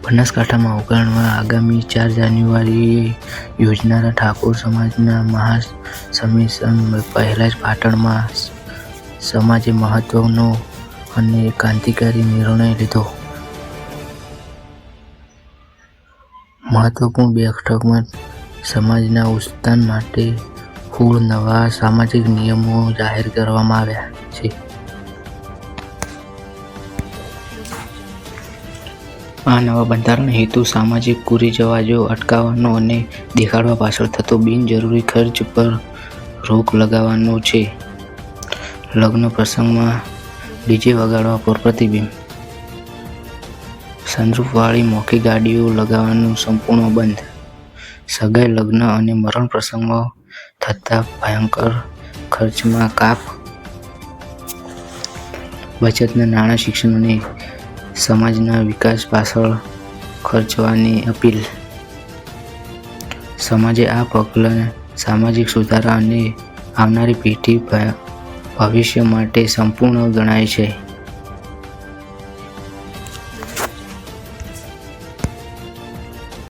બનાસકાંઠામાં ઉગાડવા આગામી 4 જાન્યુઆરીએ યોજાનારા ઠાકોર સમાજના મહાસંમેલન પહેલા જ પાટણમાં સમાજે મહત્વનો અને ક્રાંતિકારી નિર્ણય લીધો. મહત્વપૂર્ણ બેઠકમાં સમાજના ઉત્થાન માટે 16 નવા સામાજિક નિયમો જાહેર કરવામાં આવ્યા છે. આ નવા બંધારણ હેતુ સામાજિક કુરિવાજો અટકાવવાનો અને દેખાડવા પાછળ થતો બિનજરૂરી ખર્ચ પર રોક લગાવવાનો છે. લગ્ન પ્રસંગમાં ડીજે વગાડવા પર પ્રતિબંધ. સનરૂફવાળી મોંઘી ગાડીઓ લગાવવાનું સંપૂર્ણ બંધ. સગાઈ, લગ્ન અને મરણ પ્રસંગમાં થતા ભયંકર ખર્ચમાં કાપ. બચતના નાણાં શિક્ષણ અને સમાજના વિકાસ પાછળ ખર્ચવાની અપીલ. સમાજે આ પગલાં સામાજિક સુધારા અને આવનારી પેઢી ભવિષ્ય માટે સંપૂર્ણ ગણાય છે.